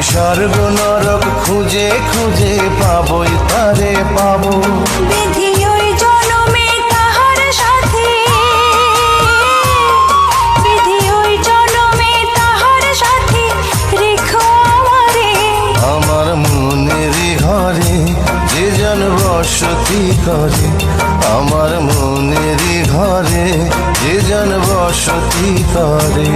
স্বর্গ নরক খুঁজে খুঁজে পাবই তারে পাবো। বিধি ওই জনমে তাহার সাথে, বিধি ওই জনমে তাহার সাথে রেখো আমারে। আমার মনের ঘরে যে জন বসতি করে, আমার মনের ঘরে যে জন বসতি করে।